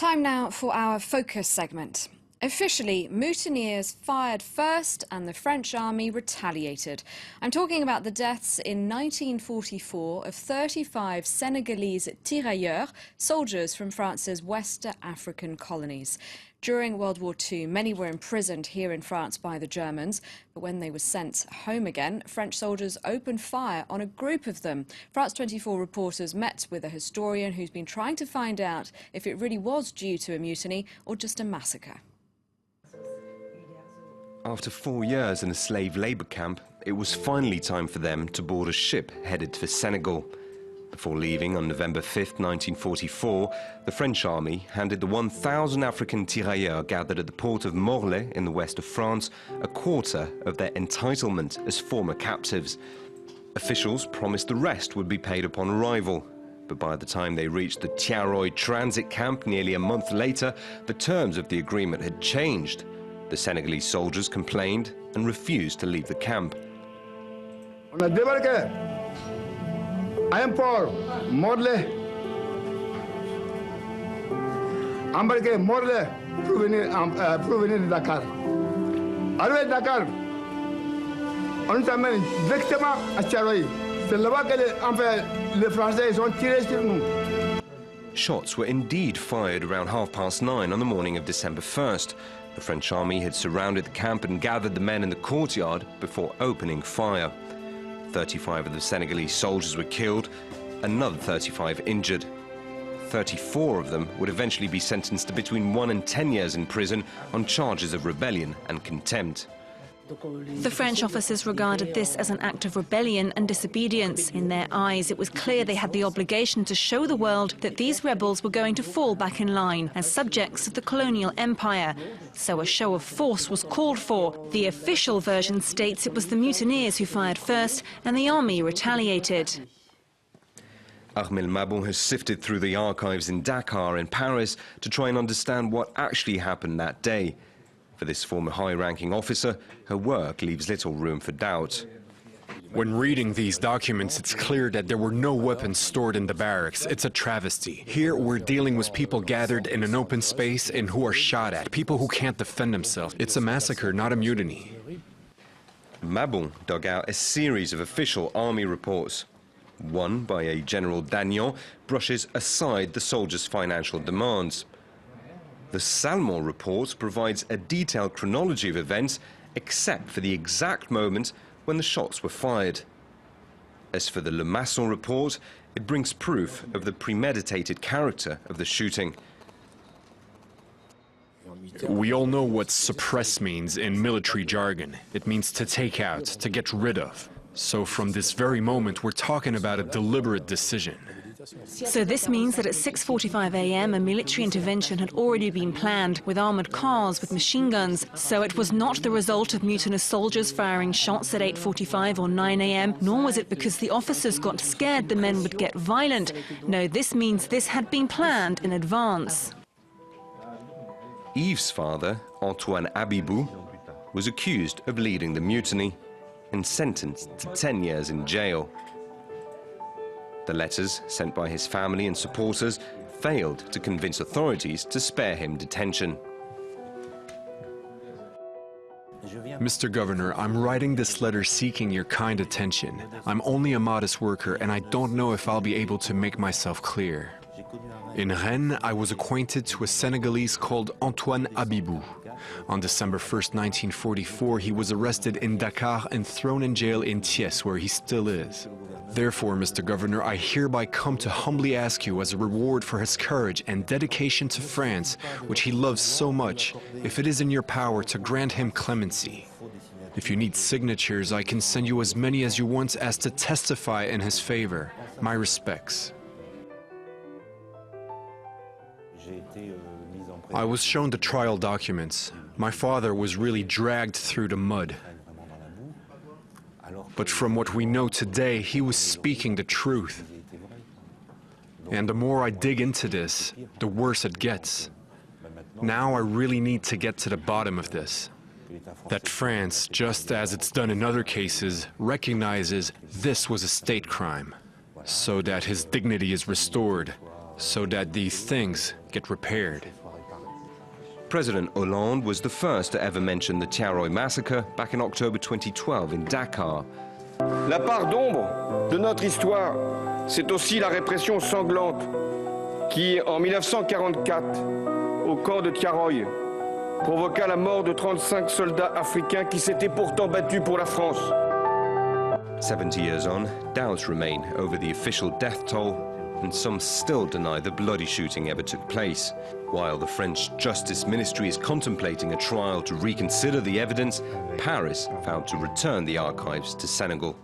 Time now for our focus segment. Officially, mutineers fired first and the French army retaliated. I'm talking about the deaths in 1944 of 35 Senegalese Tirailleurs, soldiers from France's West African colonies. During World War II, many were imprisoned here in France by the Germans, but when they were sent home again, French soldiers opened fire on a group of them. France 24 reporters met with a historian who's been trying to find out if it really was due to a mutiny or just a massacre. After 4 years in a slave labour camp, it was finally time for them to board a ship headed for Senegal. Before leaving on November 5, 1944, the French army handed the 1,000 African tirailleurs gathered at the port of Morlaix in the west of France a quarter of their entitlement as former captives. Officials promised the rest would be paid upon arrival. But by the time they reached the Thiaroye transit camp nearly a month later, the terms of the agreement had changed. The Senegalese soldiers complained and refused to leave the camp. On a débarqué à un port, Morlaix, embarqué Morlaix pour venir de Dakar. Arrivé à Dakar, on nous amène directement à Thiaroye. C'est là-bas que les Français ont tiré sur nous. Shots were indeed fired around 9:30 on the morning of December 1st. The French army had surrounded the camp and gathered the men in the courtyard before opening fire. 35 of the Senegalese soldiers were killed, another 35 injured. 34 of them would eventually be sentenced to between 1 and 10 years in prison on charges of rebellion and contempt. The French officers regarded this as an act of rebellion and disobedience. In their eyes, it was clear they had the obligation to show the world that these rebels were going to fall back in line as subjects of the colonial empire. So a show of force was called for. The official version states it was the mutineers who fired first and the army retaliated. Armel Mabon has sifted through the archives in Dakar and Paris to try and understand what actually happened that day. For this former high-ranking officer, her work leaves little room for doubt. When reading these documents, it's clear that there were no weapons stored in the barracks. It's a travesty. Here, we're dealing with people gathered in an open space and who are shot at, people who can't defend themselves. It's a massacre, not a mutiny. Mabon dug out a series of official army reports. One, by a General Dagnan, brushes aside the soldiers' financial demands. The Salmon report provides a detailed chronology of events, except for the exact moment when the shots were fired. As for the Le Masson report, it brings proof of the premeditated character of the shooting. We all know what suppress means in military jargon. It means to take out, to get rid of. So from this very moment, we're talking about a deliberate decision. So this means that at 6:45 a.m. a military intervention had already been planned with armoured cars with machine guns. So it was not the result of mutinous soldiers firing shots at 8:45 or 9 a.m. nor was it because the officers got scared the men would get violent. No, this means this had been planned in advance. Yves' father, Antoine Abibou, was accused of leading the mutiny and sentenced to 10 years in jail. The letters sent by his family and supporters failed to convince authorities to spare him detention. Mr. Governor, I'm writing this letter seeking your kind attention. I'm only a modest worker and I don't know if I'll be able to make myself clear. In Rennes, I was acquainted to a Senegalese called Antoine Abibou. On December 1st, 1944, he was arrested in Dakar and thrown in jail in Thiès, where he still is. Therefore, Mr. Governor, I hereby come to humbly ask you as a reward for his courage and dedication to France, which he loves so much, if it is in your power to grant him clemency. If you need signatures, I can send you as many as you want as to testify in his favor. My respects. I was shown the trial documents. My father was really dragged through the mud. But from what we know today, he was speaking the truth. And the more I dig into this, the worse it gets. Now I really need to get to the bottom of this. That France, just as it's done in other cases, recognizes this was a state crime, so that his dignity is restored, so that these things get repaired. President Hollande was the first to ever mention the Thiaroye massacre back in October 2012 in Dakar. La part d'ombre de notre histoire, c'est aussi la répression sanglante qui, en 1944, au camp de Thiaroye, provoqua la mort de 35 soldats africains qui s'étaient pourtant battus pour la France. 70 years on, doubts remain over the official death toll, and some still deny the bloody shooting ever took place. While the French Justice Ministry is contemplating a trial to reconsider the evidence, Paris vowed to return the archives to Senegal.